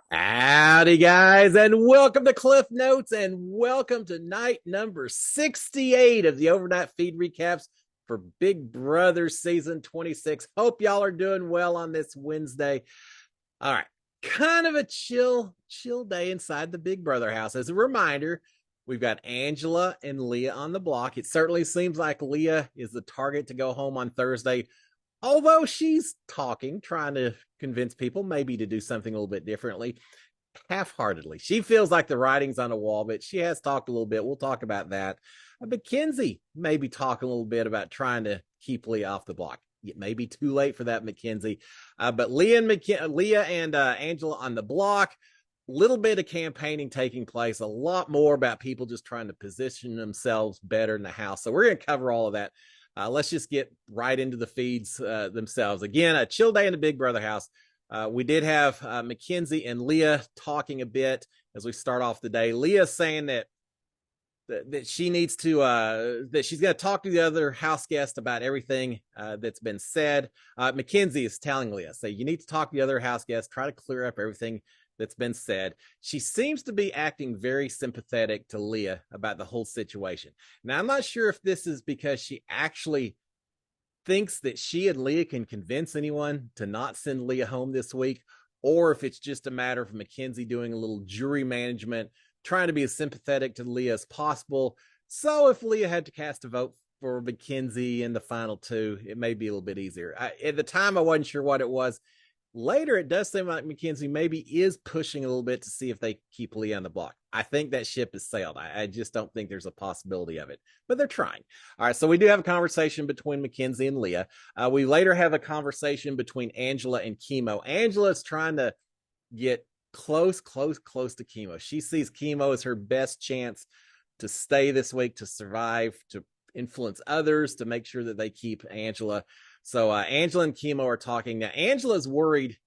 Howdy, guys, and welcome to Cliff Notes, and welcome to night number 68 of the overnight feed recaps for Big Brother season 26. Hope y'all are doing well on this Wednesday. All right, kind of a chill day inside the Big Brother house. As a reminder, we've got Angela and Leah on the block. It certainly seems like Leah is the target to go home on Thursday, although she's talking, trying to convince people maybe to do something a little bit differently, half-heartedly. She feels like the writing's on the wall, but she has talked a little bit. We'll talk about that. Mackenzie maybe talk a little bit about trying to keep Leah off the block. It may be too late for that, Mackenzie. But Leah and Angela on the block. Little bit of campaigning taking place, a lot more about people just trying to position themselves better in the house. So we're going to cover all of that. Let's just get right into the feeds themselves. Again, a chill day in the Big Brother house. We did have Mackenzie and Leah talking a bit as we start off the day. Leah saying that she needs to that she's going to talk to the other house guest about everything that's been said. Mackenzie is telling Leah, say, you need to talk to the other house guest, try to clear up everything that's been said. She seems to be acting very sympathetic to Leah about the whole situation. Now, I'm not sure if this is because she actually thinks that she and Leah can convince anyone to not send Leah home this week, or if it's just a matter of Mackenzie doing a little jury management, trying to be as sympathetic to Leah as possible. So if Leah had to cast a vote for Mackenzie in the final two, it may be a little bit easier. At the time, I wasn't sure what it was. Later, it does seem like Mackenzie maybe is pushing a little bit to see if they keep Leah on the block. I think that ship has sailed. I just don't think there's a possibility of it, but they're trying. All right, so we do have a conversation between Mackenzie and Leah. We later have a conversation between Angela and Kimo. Angela's trying to get close to Kimo. She sees Kimo as her best chance to stay this week, to survive, to influence others, to make sure that they keep Angela. So Angela and Kimo are talking now. Angela's worried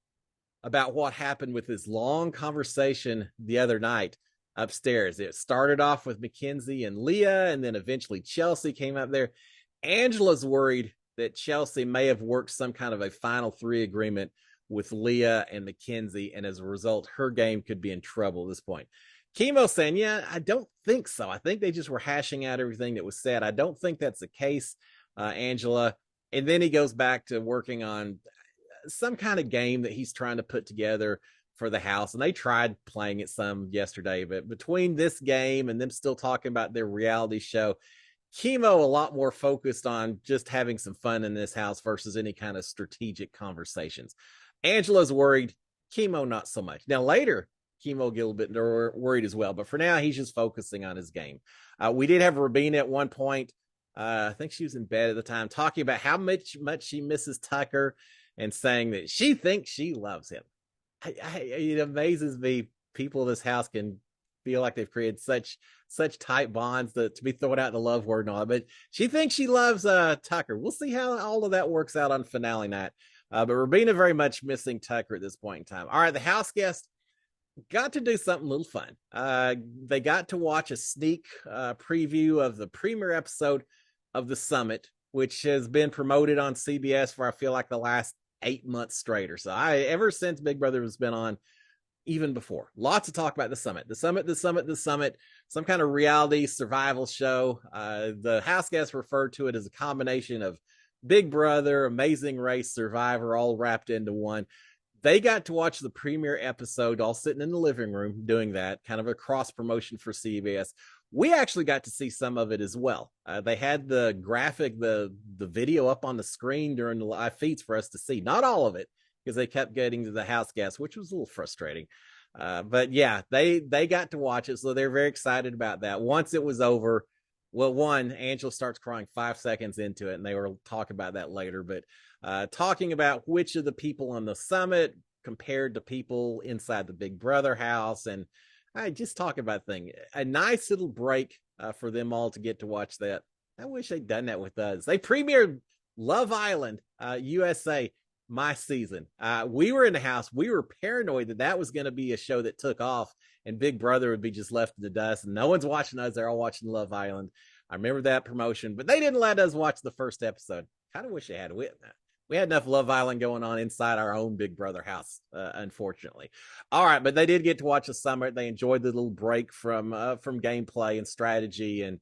about what happened with this long conversation the other night upstairs. It started off with Mackenzie and Leah, and then eventually Chelsea came up there. Angela's worried that Chelsea may have worked some kind of a final three agreement with Leah and Mackenzie, and as a result, her game could be in trouble at this point. Kimo saying, yeah, I don't think so. I think they just were hashing out everything that was said. I don't think that's the case, Angela. And then he goes back to working on some kind of game that he's trying to put together for the house. And they tried playing it some yesterday, but between this game and them still talking about their reality show, Kimo a lot more focused on just having some fun in this house versus any kind of strategic conversations. Angela's worried, Kimo not so much. Now later, Kimo will get a little bit worried as well, but for now, he's just focusing on his game. We did have Rabina at one point. I think she was in bed at the time, talking about how much she misses Tucker and saying that she thinks she loves him. It amazes me people in this house can feel like they've created such tight bonds to be thrown out the love word and all that. But she thinks she loves Tucker. We'll see how all of that works out on finale night. But Rabina very much missing Tucker at this point in time. All right, the house guest got to do something a little fun. They got to watch a sneak preview of the premiere episode of The Summit, which has been promoted on CBS for I feel like the last 8 months straight or so. Ever since Big Brother has been on, even before, lots of talk about the Summit, some kind of reality survival show. The house guests referred to it as a combination of Big Brother, Amazing Race, Survivor, all wrapped into one. They got to watch the premiere episode, all sitting in the living room doing that, kind of a cross promotion for CBS. We actually got to see some of it as well. They had the graphic, the video up on the screen during the live feeds for us to see. Not all of it, because they kept getting to the house guests, which was a little frustrating. But yeah, they got to watch it, so they're very excited about that. Once it was over, well, one, Angela starts crying 5 seconds into it, and they were talking about that later. But talking about which of the people on the summit compared to people inside the Big Brother house, and I just talk about things. A nice little break for them all to get to watch that. I wish they'd done that with us. They premiered Love Island USA my season. We were in the house. We were paranoid that was going to be a show that took off and Big Brother would be just left in the dust. And no one's watching us. They're all watching Love Island. I remember that promotion, but they didn't let us watch the first episode. Kind of wish they had. We had enough Love Island going on inside our own Big Brother house, unfortunately. All right, but they did get to watch the summit. They enjoyed the little break from gameplay and strategy and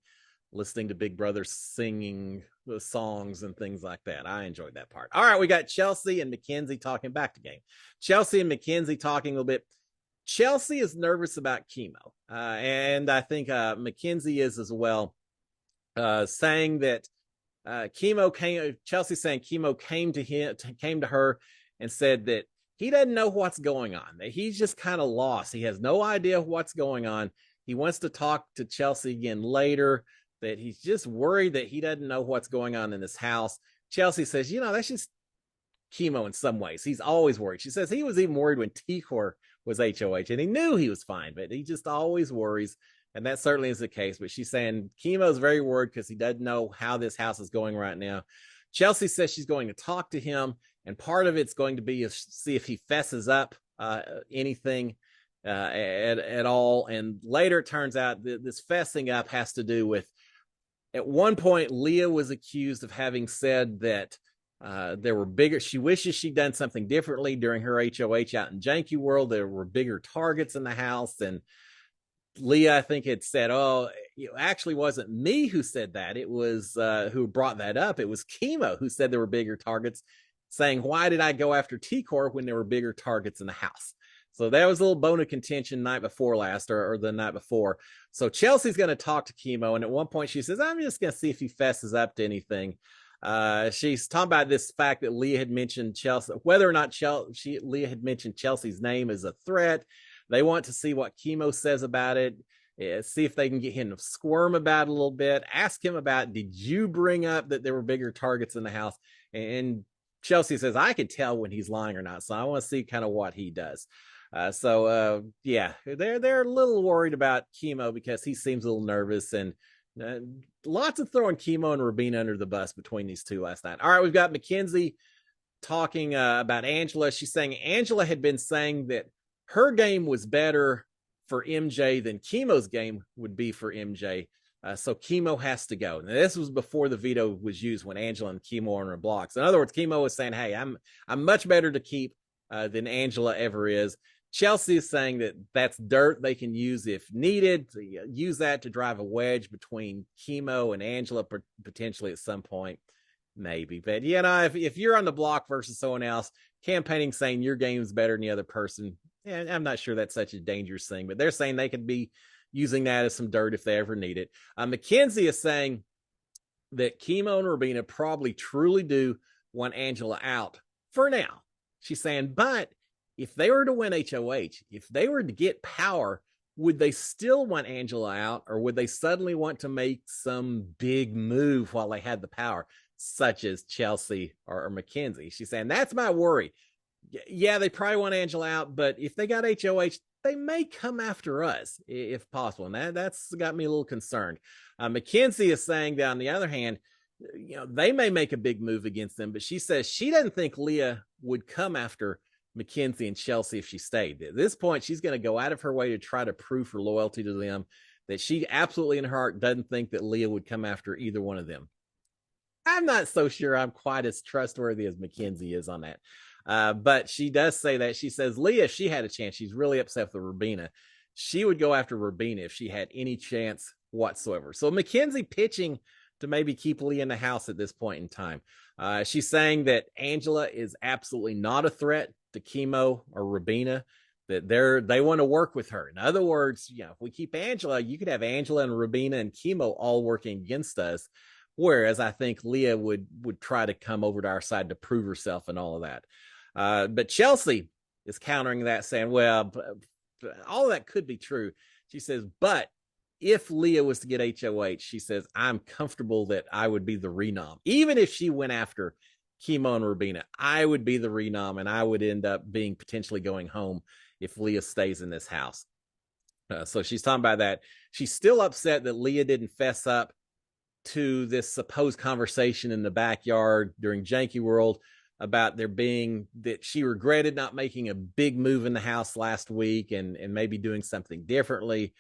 listening to Big Brother singing the songs and things like that. I enjoyed that part. All right, we got Chelsea and Mackenzie talking back to game. Chelsea and Mackenzie talking a little bit. Chelsea is nervous about Kimo, and I think Mackenzie is as well, saying that Kimo came. Chelsea saying Kimo came to her, and said that he doesn't know what's going on. That he's just kind of lost. He has no idea what's going on. He wants to talk to Chelsea again later. That he's just worried that he doesn't know what's going on in this house. Chelsea says, that's just Kimo in some ways. He's always worried. She says he was even worried when Tikor was HOH, and he knew he was fine, but he just always worries. And that certainly is the case. But she's saying Kimo's very worried because he doesn't know how this house is going right now. Chelsea says she's going to talk to him, and part of it's going to be to see if he fesses up anything at all. And later it turns out that this fessing up has to do with, at one point, Leah was accused of having said that there were bigger, she wishes she'd done something differently during her HOH out in Janky World. There were bigger targets in the house, and Leah, I think, had said, it actually wasn't me who said that. It was who brought that up. It was Kimo who said there were bigger targets, saying, why did I go after Tikor when there were bigger targets in the house? So that was a little bone of contention night before last, or the night before. So Chelsea's going to talk to Kimo, and at one point she says, I'm just going to see if he fesses up to anything. She's talking about this fact that Leah had mentioned Chelsea, whether or not Leah had mentioned Chelsea's name as a threat. They want to see what Kimo says about it, see if they can get him to squirm about it a little bit, ask him about, did you bring up that there were bigger targets in the house? And Chelsea says, I can tell when he's lying or not, so I want to see kind of what he does. Yeah, they're a little worried about Kimo because he seems a little nervous, and lots of throwing Kimo and Rubina under the bus between these two last night. All right, we've got Mackenzie talking about Angela. She's saying Angela had been saying that her game was better for MJ than Kimo's game would be for MJ. So Kimo has to go. Now, this was before the veto was used, when Angela and Kimo are on her blocks. In other words, Kimo was saying, hey, I'm much better to keep than Angela ever is. Chelsea is saying that that's dirt they can use if needed, to use that to drive a wedge between Kimo and Angela potentially at some point, maybe. But if you're on the block versus someone else, campaigning saying your game's better than the other person, I'm not sure that's such a dangerous thing, but they're saying they could be using that as some dirt if they ever need it. Mackenzie is saying that Kimo and Rubina probably truly do want Angela out for now. She's saying, but if they were to win HOH, if they were to get power, would they still want Angela out, or would they suddenly want to make some big move while they had the power, such as Chelsea or Mackenzie? She's saying, that's my worry. Yeah, they probably want Angela out, but if they got HOH, they may come after us if possible. And that's got me a little concerned. Mackenzie is saying that, on the other hand, they may make a big move against them, but she says she doesn't think Leah would come after Mackenzie and Chelsea if she stayed. At this point, she's going to go out of her way to try to prove her loyalty to them, that she absolutely in her heart doesn't think that Leah would come after either one of them. I'm not so sure I'm quite as trustworthy as Mackenzie is on that. But she does say that. She says Leah, if she had a chance, she's really upset with Rubina, she would go after Rubina if she had any chance whatsoever. So Mackenzie pitching to maybe keep Leah in the house at this point in time. She's saying that Angela is absolutely not a threat to Kimo or Rubina, that they want to work with her. In other words, if we keep Angela, you could have Angela and Rubina and Kimo all working against us. Whereas I think Leah would try to come over to our side to prove herself and all of that. But Chelsea is countering that, saying, well, all of that could be true. She says, but if Leah was to get HOH, she says, I'm comfortable that I would be the renom. Even if she went after Kimo and Rubina, I would be the renom, and I would end up being potentially going home if Leah stays in this house. So she's talking about that. She's still upset that Leah didn't fess up to this supposed conversation in the backyard during Janky World about there being, that she regretted not making a big move in the house last week and maybe doing something differently.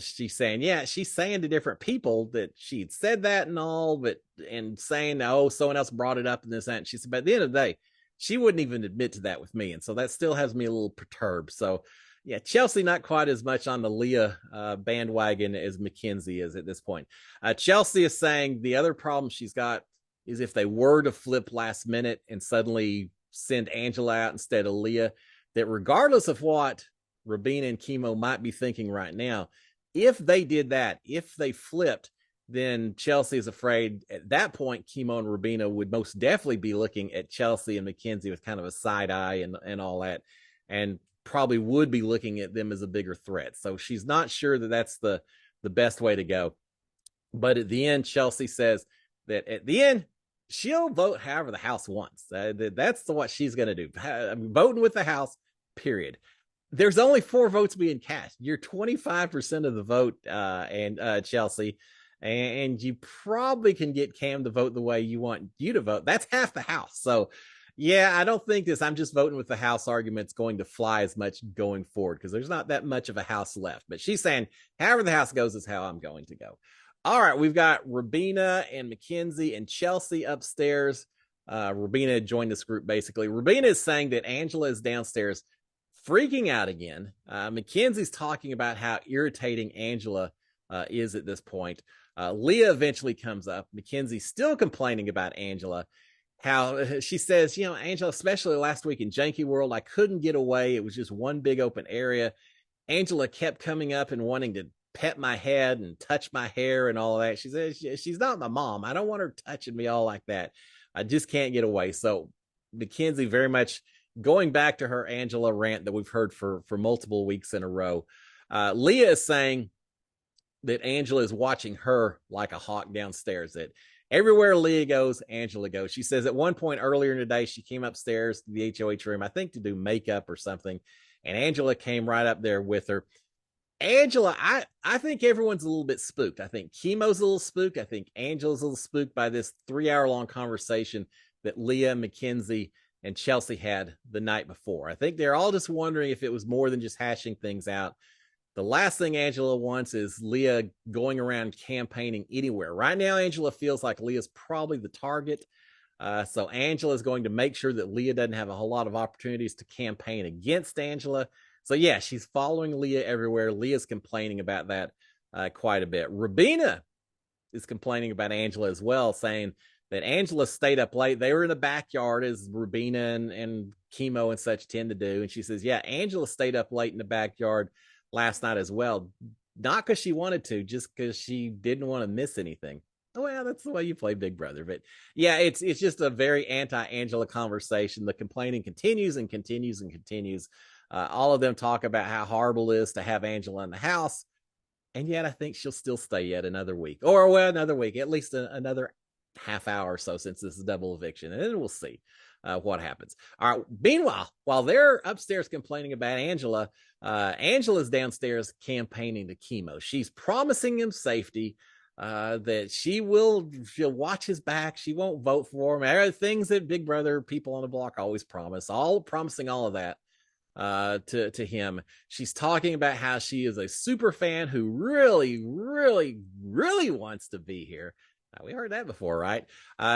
She's saying, yeah, she's saying to different people that she'd said that and all, but and saying, oh, someone else brought it up in this and she said, but at the end of the day, she wouldn't even admit to that with me, and so that still has me a little perturbed. So, yeah, Chelsea not quite as much on the Leah bandwagon as Mackenzie is at this point. Chelsea is saying the other problem she's got is if they were to flip last minute and suddenly send Angela out instead of Leah, that regardless of what Rabina and Kimo might be thinking right now, if they did that, if they flipped, then Chelsea is afraid at that point Kimo and Rabina would most definitely be looking at Chelsea and Mackenzie with kind of a side eye and all that, and probably would be looking at them as a bigger threat. So she's not sure that that's the best way to go. But at the end, Chelsea says that at the end, she'll vote however the House wants. That's what she's going to do. I'm voting with the House, period. There's only 4 votes being cast. You're 25% of the vote, and Chelsea, and you probably can get Cam to vote the way you want you to vote. That's half the House. So, yeah, I don't think this I'm just voting with the House argument's going to fly as much going forward because there's not that much of a House left. But she's saying, however the House goes is how I'm going to go. All right, we've got Rabina and Mackenzie and Chelsea upstairs. Rabina joined this group basically. Rabina is saying that Angela is downstairs freaking out again. Mackenzie's talking about how irritating Angela is at this point. Leah eventually comes up. Mackenzie's still complaining about Angela. How she says, Angela, especially last week in Janky World, I couldn't get away. It was just one big open area. Angela kept coming up and wanting to pet my head and touch my hair and all of that. She says, she's not my mom. I don't want her touching me all like that. I just can't get away. So Mackenzie very much going back to her Angela rant that we've heard for multiple weeks in a row. Leah is saying that Angela is watching her like a hawk downstairs, that everywhere Leah goes, Angela goes. She says at one point earlier in the day, she came upstairs to the HOH room, I think to do makeup or something, and Angela came right up there with her. Angela, I think everyone's a little bit spooked. I think Kimo's a little spooked. I think Angela's a little spooked by this 3-hour-long conversation that Leah, Mackenzie, and Chelsea had the night before. I think they're all just wondering if it was more than just hashing things out. The last thing Angela wants is Leah going around campaigning anywhere. Right now, Angela feels like Leah's probably the target. So Angela is going to make sure that Leah doesn't have a whole lot of opportunities to campaign against Angela. So, yeah, she's following Leah everywhere. Leah's complaining about that quite a bit. Rabina is complaining about Angela as well, saying that Angela stayed up late. They were in the backyard, as Rabina and Kimo and such tend to do. And she says, yeah, Angela stayed up late in the backyard last night as well. Not because she wanted to, just because she didn't want to miss anything. Oh, well, that's the way you play Big Brother. But yeah, it's just a very anti-Angela conversation. The complaining continues and continues and continues. All of them talk about how horrible it is to have Angela in the house. And yet I think she'll still stay yet another week. Or, well, another week, at least another half hour or so since this is double eviction. And then we'll see what happens. All right. Meanwhile, while they're upstairs complaining about Angela, Angela's downstairs campaigning to Kimo. She's promising him safety, that she'll watch his back. She won't vote for him. Things that Big Brother people on the block always promise, promising all of that to him. She's talking about how she is a super fan who really, really, really wants to be here. We heard that before, right?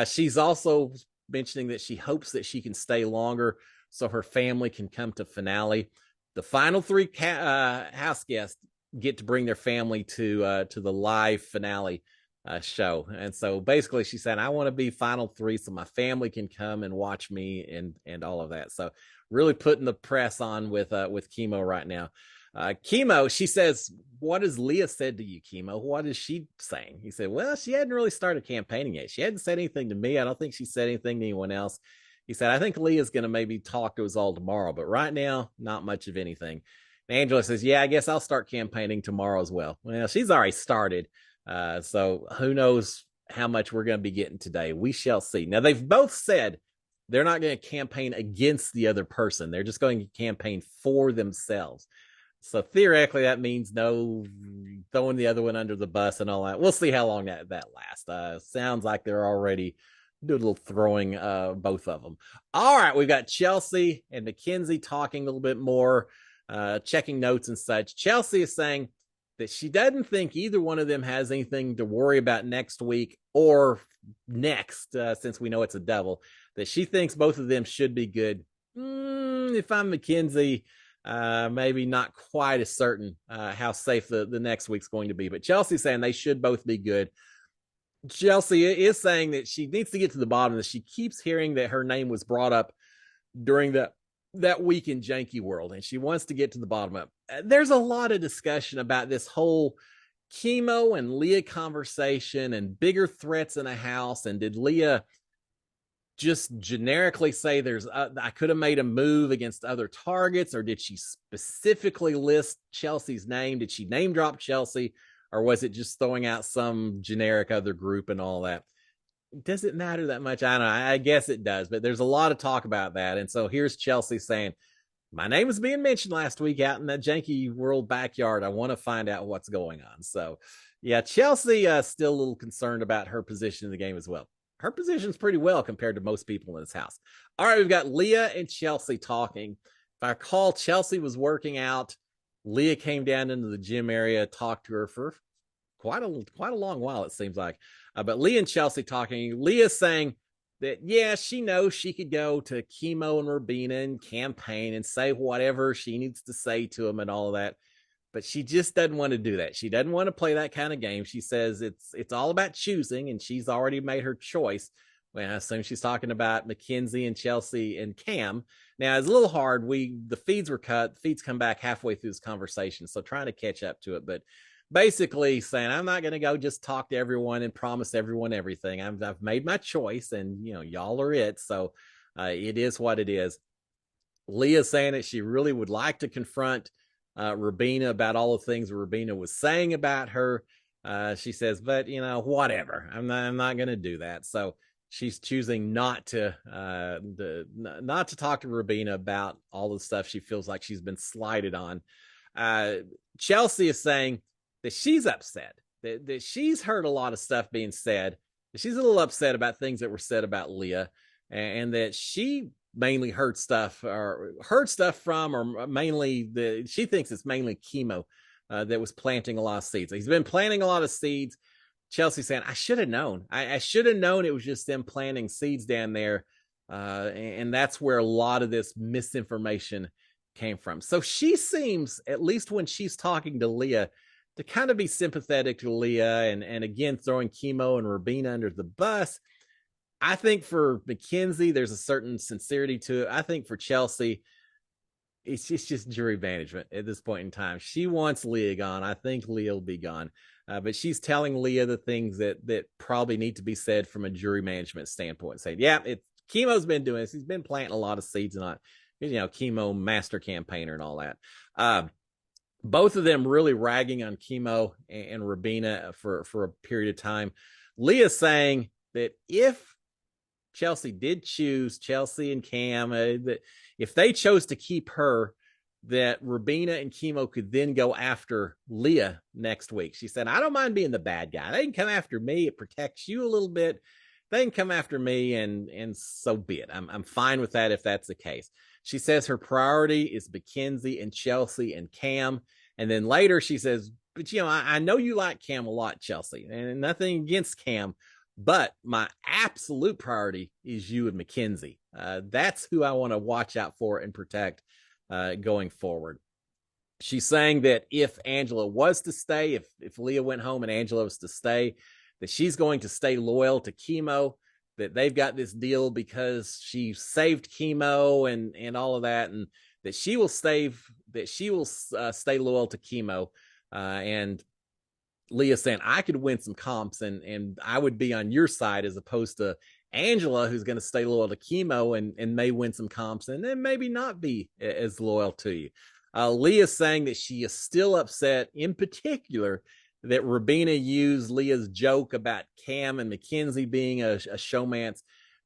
She's also mentioning that she hopes that she can stay longer so her family can come to finale. The final 3 house guests get to bring their family to the live finale show. And so basically she said, I want to be final 3 so my family can come and watch me and all of that. So really putting the press on with Kimo right now. Kimo, she says, what has Leah said to you, Kimo? What is she saying? He said, well, she hadn't really started campaigning yet. She hadn't said anything to me. I don't think she said anything to anyone else. He said, I think Leah's going to maybe talk to us all tomorrow, but right now, not much of anything. And Angela says, yeah, I guess I'll start campaigning tomorrow as well. Well, she's already started. So who knows how much we're going to be getting today. We shall see. Now, they've both said they're not going to campaign against the other person. They're just going to campaign for themselves. So theoretically, that means no throwing the other one under the bus and all that. We'll see how long that lasts. Sounds like they're already doing a little throwing, both of them. All right, we've got Chelsea and Mackenzie talking a little bit more, checking notes and such. Chelsea is saying that she doesn't think either one of them has anything to worry about next week or next, since we know it's a devil, that she thinks both of them should be good. If I'm Mackenzie, maybe not quite as certain how safe the next week's going to be. But Chelsea's saying they should both be good. Chelsea is saying that she needs to get to the bottom of this. She keeps hearing that her name was brought up during that week in Janky World, and she wants to get to the bottom of it. There's a lot of discussion about this whole Kimo and Leah conversation and bigger threats in a house. And did Leah just generically say I could have made a move against other targets, or did she specifically list Chelsea's name? Did she name drop Chelsea, or was it just throwing out some generic other group and all that? Does it matter that much? I don't know. I guess it does, but there's a lot of talk about that. And so here's Chelsea saying, my name was being mentioned last week out in that Janky World backyard. I want to find out what's going on. So yeah, Chelsea still a little concerned about her position in the game as well. Her position's pretty well compared to most people in this house. All right, we've got Leah and Chelsea talking. If I recall, Chelsea was working out. Leah came down into the gym area, talked to her for quite a long while, it seems like. But Leah and Chelsea talking. Leah saying that, yeah, she knows she could go to Kimo and Robina and campaign and say whatever she needs to say to them and all of that. But she just doesn't want to do that. She doesn't want to play that kind of game. She says it's all about choosing, and she's already made her choice. Well, I assume she's talking about Mackenzie and Chelsea and Cam. Now, it's a little hard. The feeds were cut. The feeds come back halfway through this conversation, so trying to catch up to it. But basically saying, I'm not going to go just talk to everyone and promise everyone everything. I've made my choice, and y'all are it. So it is what it is. Leah's saying that she really would like to confront Robina about all the things Robina was saying about her. She says, but whatever. I'm not going to do that. So she's choosing not to talk to Robina about all the stuff she feels like she's been slighted on. Chelsea is saying that she's upset, that she's heard a lot of stuff being said. She's a little upset about things that were said about Leah, and that she mainly heard stuff from, or mainly she thinks it's mainly Kimo that was planting a lot of seeds. He's been planting a lot of seeds. Chelsea's saying, I should have known. I should have known it was just them planting seeds down there. And that's where a lot of this misinformation came from. So she seems, at least when she's talking to Leah, to kind of be sympathetic to Leah, and again, throwing Kimo and Robina under the bus. I think for Mackenzie, there's a certain sincerity to it. I think for Chelsea, it's just jury management at this point in time. She wants Leah gone. I think Leah will be gone. But she's telling Leah the things that probably need to be said from a jury management standpoint. Saying, yeah, Kimo's been doing this. He's been planting a lot of seeds, and Kimo master campaigner and all that. Both of them really ragging on Kimo and Robina for a period of time. Leah saying that if Chelsea did choose Chelsea and Cam, that if they chose to keep her, that Robina and Kimo could then go after Leah next week. She said, I don't mind being the bad guy. They can come after me. It protects you a little bit. They can come after me, and so be it. I'm fine with that if that's the case. She says her priority is Mackenzie and Chelsea and Cam. And then later she says, but I know you like Cam a lot, Chelsea, and nothing against Cam, but my absolute priority is you and Mackenzie. That's who I want to watch out for and protect going forward. She's saying that if Angela was to stay, if Leah went home and Angela was to stay, that she's going to stay loyal to Kimo, that they've got this deal because she saved Kimo and all of that, and that she will stay loyal to Kimo. And Leah saying, I could win some comps and I would be on your side, as opposed to Angela, who's going to stay loyal to Kimo and may win some comps and then maybe not be as loyal to you. Leah saying that she is still upset, in particular, that Robina used Leah's joke about Cam and Mackenzie being a showmance,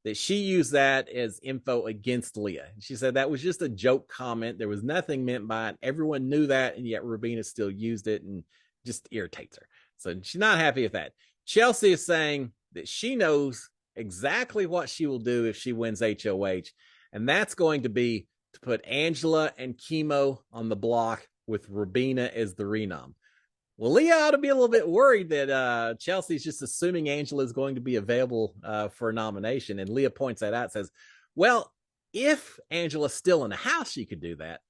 that she used that as info against Leah. She said that was just a joke comment. There was nothing meant by it. Everyone knew that, and yet Robina still used it and just irritates her. So she's not happy with that. Chelsea is saying that she knows exactly what she will do if she wins HOH, and that's going to be to put Angela and Kimo on the block with Robina as the renom. Well, Leah ought to be a little bit worried that Chelsea's just assuming Angela is going to be available for a nomination. And Leah points that out, says, well, if Angela's still in the house, she could do that.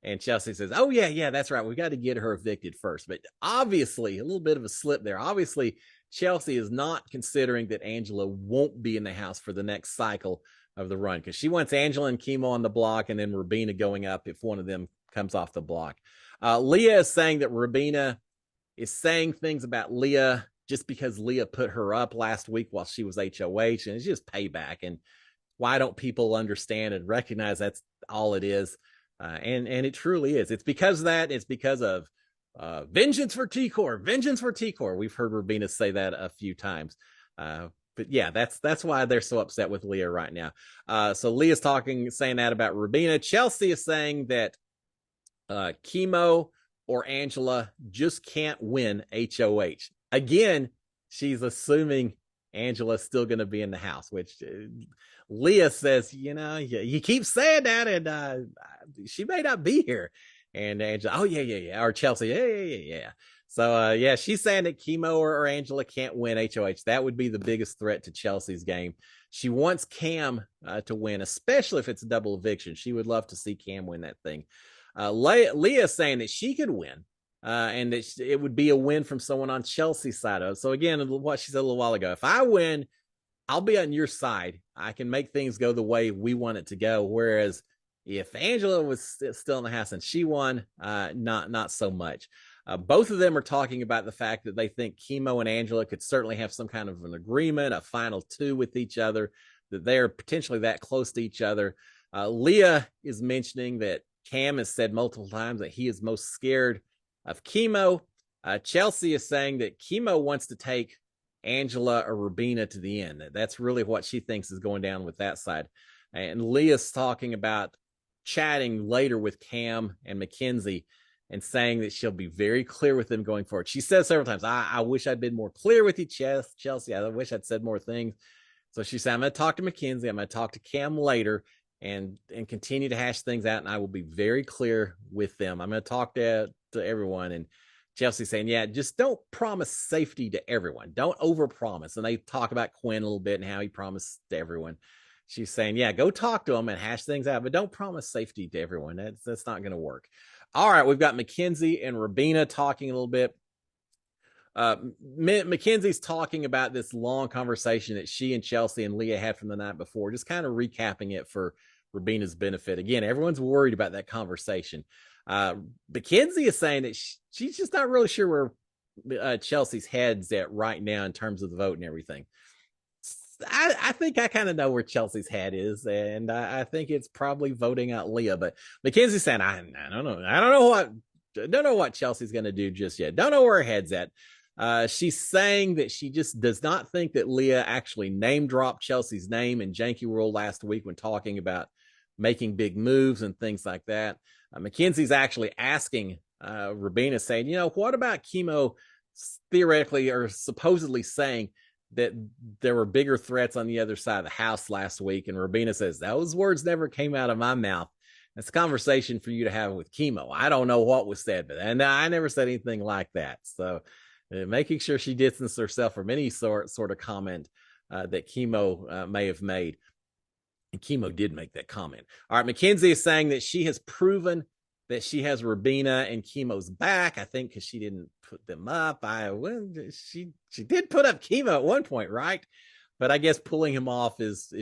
And Chelsea says, oh, yeah, that's right. We got to get her evicted first. But obviously, a little bit of a slip there. Obviously, Chelsea is not considering that Angela won't be in the house for the next cycle of the run, because she wants Angela and Kimo on the block and then Rubina going up if one of them comes off the block. Leah is saying that Rubina is saying things about Leah just because Leah put her up last week while she was HOH, and it's just payback. And why don't people understand and recognize that's all it is? And it truly is. It's because of that. It's because of vengeance for T-Core, vengeance for T-Core. We've heard Rubina say that a few times. But yeah, that's why they're so upset with Leah right now. So Leah's saying that about Rubina. Chelsea is saying that Kimo or Angela just can't win HOH. Again, she's assuming Angela's still going to be in the house, which Leah says, you keep saying that, and she may not be here. And Angela, oh, yeah. Or Chelsea, yeah. So, she's saying that Kimo or Angela can't win HOH. That would be the biggest threat to Chelsea's game. She wants Cam to win, especially if it's a double eviction. She would love to see Cam win that thing. Leah saying that she could win, and that it would be a win from someone on Chelsea's side of it. So again, what she said a little while ago, if I win, I'll be on your side. I can make things go the way we want it to go. Whereas if Angela was still in the house and she won, not so much. Both of them are talking about the fact that they think Kimo and Angela could certainly have some kind of an agreement, a final two with each other, that they are potentially that close to each other. Leah is mentioning that Cam has said multiple times that he is most scared of Kimo. Chelsea is saying that Kimo wants to take Angela or Rubina to the end. That's really what she thinks is going down with that side. And Leah's talking about chatting later with Cam and Mackenzie and saying that she'll be very clear with them going forward. She says several times, I wish I'd been more clear with you, Chelsea. I wish I'd said more things. So she said, I'm going to talk to Mackenzie. I'm going to talk to Cam later and continue to hash things out, and I will be very clear with them. I'm going to talk to everyone. And Chelsea saying, yeah, just don't promise safety to everyone. Don't overpromise. And they talk about Quinn a little bit and how he promised to everyone. She's saying, yeah, go talk to them and hash things out, but don't promise safety to everyone. That's not going to work. All right, we've got Mackenzie and Rubina talking a little bit. Mackenzie's talking about this long conversation that she and Chelsea and Leah had from the night before, just kind of recapping it for Rubina's benefit. Again, everyone's worried about that conversation. Mackenzie is saying that she's just not really sure where Chelsea's head's at right now in terms of the vote and everything. I think I kind of know where Chelsea's head is, and I think it's probably voting out Leah. But Mackenzie's saying, I don't know. I don't know what Chelsea's going to do just yet. Don't know where her head's at. She's saying that she just does not think that Leah actually name dropped Chelsea's name in Janky World last week when talking about making big moves and things like that. Mackenzie's actually asking Rubina, saying, what about Kimo theoretically or supposedly saying that there were bigger threats on the other side of the house last week? And Rubina says, those words never came out of my mouth. It's a conversation for you to have with Kimo. I don't know what was said, but and I never said anything like that. So making sure she distanced herself from any sort of comment that Kimo may have made. And Kimo did make that comment. All right, Mackenzie is saying that she has proven that she has Rubina and Kimo's back. I think because she didn't put them up. She did put up Kimo at one point, right? But I guess pulling him off is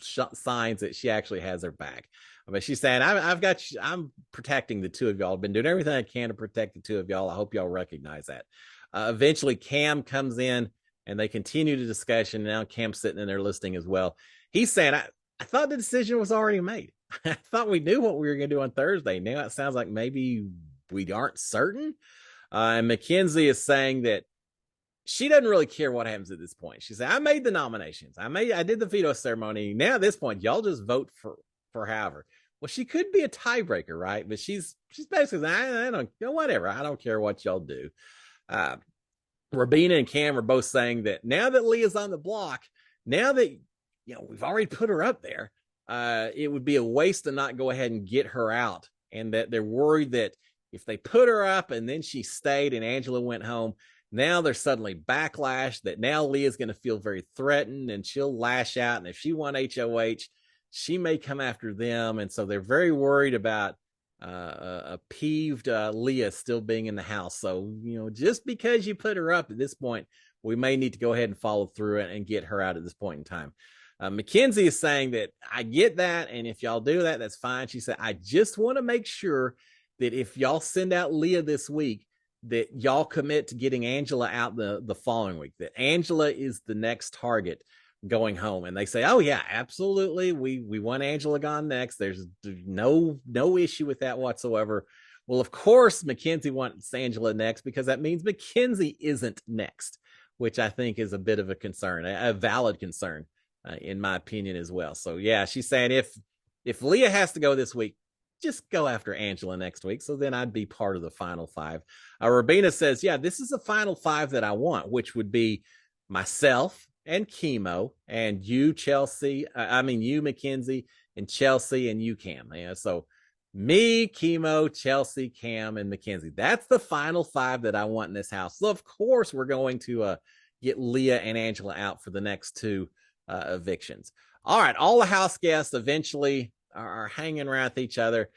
signs that she actually has her back. But she's saying, I'm protecting the two of y'all. I've been doing everything I can to protect the two of y'all. I hope y'all recognize that. Eventually, Cam comes in and they continue the discussion. Now Cam's sitting in there listening as well. He's saying, I thought the decision was already made. I thought we knew what we were going to do on Thursday. Now it sounds like maybe we aren't certain. And Mackenzie is saying that she doesn't really care what happens at this point. She said, I made the nominations. I did the veto ceremony. Now at this point, y'all just vote for however. Well, she could be a tiebreaker, right? But she's basically, I don't, whatever. I don't care what y'all do. Rubina and Cam are both saying that now that Leah's on the block, now that we've already put her up there, it would be a waste to not go ahead and get her out, and that they're worried that if they put her up and then she stayed and Angela went home, now there's suddenly backlash that now Leah's going to feel very threatened and she'll lash out. And if she won HOH, she may come after them. And so they're very worried about a peeved Leah still being in the house. So, just because you put her up at this point, we may need to go ahead and follow through it and get her out at this point in time. Mackenzie is saying that I get that. And if y'all do that, that's fine. She said, I just want to make sure that if y'all send out Leah this week, that y'all commit to getting Angela out the following week, that Angela is the next target going home. And they say, oh yeah, absolutely. We want Angela gone next. There's no issue with that whatsoever. Well, of course, Mackenzie wants Angela next because that means Mackenzie isn't next, which I think is a bit of a concern, a valid concern, in my opinion as well. So yeah, she's saying if Leah has to go this week, just go after Angela next week. So then I'd be part of the final five. Rabina says, yeah, this is the final five that I want, which would be myself and Kimo and you, Chelsea. You, Mackenzie, and Chelsea, and you, Cam. Yeah, so me, Kimo, Chelsea, Cam, and Mackenzie. That's the final five that I want in this house. So of course we're going to get Leah and Angela out for the next two evictions. All right, all the house guests eventually are hanging around with each other.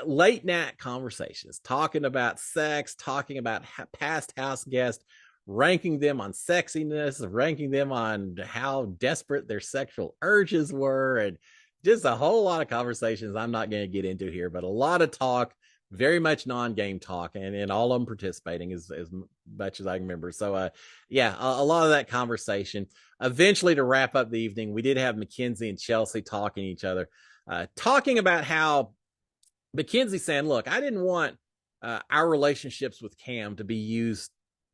Late night conversations, talking about sex, talking about past house guests, ranking them on sexiness, ranking them on how desperate their sexual urges were, and just a whole lot of conversations I'm not going to get into here, but a lot of talk, very much non-game talk, and all of them participating as much as I can remember. So yeah, a lot of that conversation. Eventually, to wrap up the evening, we did have Mackenzie and Chelsea talking to each other, talking about how Mackenzie saying, look, I didn't want our relationships with Cam to be used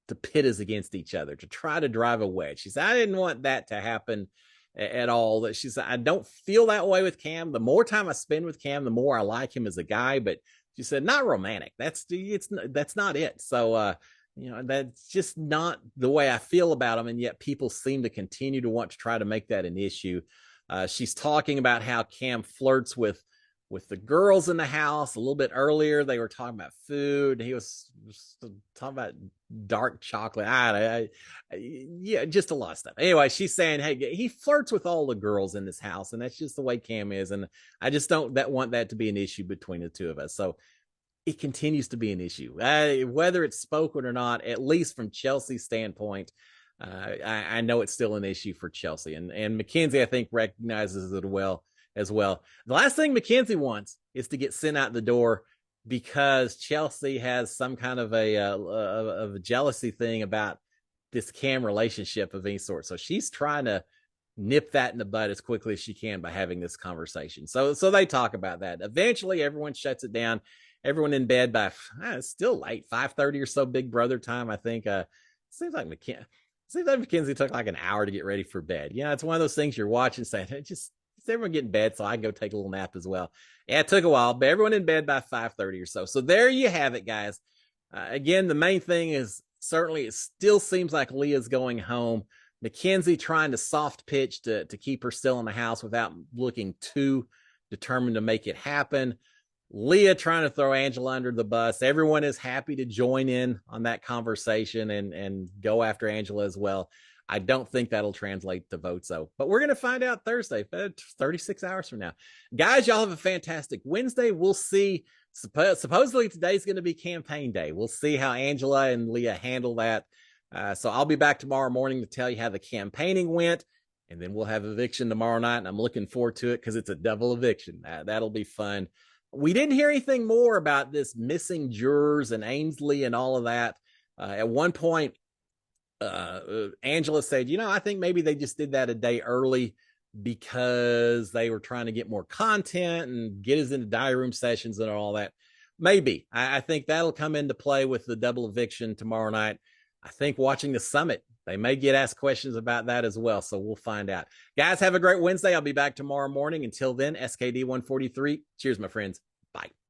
to pit us against each other, to try to drive a wedge. She said, I didn't want that to happen at all. That she said, I don't feel that way with Cam. The more time I spend with Cam, the more I like him as a guy. But she said, not romantic. That's not it. So, that's just not the way I feel about him. And yet people seem to continue to want to try to make that an issue. She's talking about how Cam flirts with the girls in the house. A little bit earlier, they were talking about food. He was talking about dark chocolate. Yeah, just a lot of stuff. Anyway, she's saying, hey, he flirts with all the girls in this house, and that's just the way Cam is. And I just don't want that to be an issue between the two of us. So it continues to be an issue, whether it's spoken or not. At least from Chelsea's standpoint, I know it's still an issue for Chelsea, and Mackenzie, I think, recognizes it well as well. The last thing Mackenzie wants is to get sent out the door because Chelsea has some kind of a jealousy thing about this Cam relationship of any sort. So she's trying to nip that in the bud as quickly as she can by having this conversation. So they talk about that. Eventually, everyone shuts it down. Everyone in bed by it's still late, 5:30 or so, Big Brother time. I think seems like Mackenzie took like an hour to get ready for bed. It's one of those things you're watching saying, just everyone get in bed so I can go take a little nap as well. Yeah, it took a while, but everyone in bed by 5:30 or so. So there you have it, guys. Again, the main thing is certainly it still seems like Leah's going home. Mackenzie trying to soft pitch to keep her still in the house without looking too determined to make it happen. Leah trying to throw Angela under the bus. Everyone is happy to join in on that conversation and go after Angela as well. I don't think that'll translate to votes, though. But we're going to find out Thursday, 36 hours from now. Guys, y'all have a fantastic Wednesday. We'll see. Supposedly today's going to be campaign day. We'll see how Angela and Leah handle that. So I'll be back tomorrow morning to tell you how the campaigning went. And then we'll have eviction tomorrow night. And I'm looking forward to it because it's a double eviction. That'll be fun. We didn't hear anything more about this missing jurors and Ainsley and all of that. At one point, Angela said, I think maybe they just did that a day early because they were trying to get more content and get us into diary room sessions and all that. Maybe. I think that'll come into play with the double eviction tomorrow night. I think watching the summit, they may get asked questions about that as well. So we'll find out. Guys, have a great Wednesday. I'll be back tomorrow morning. Until then, SKD 143. Cheers, my friends. Bye.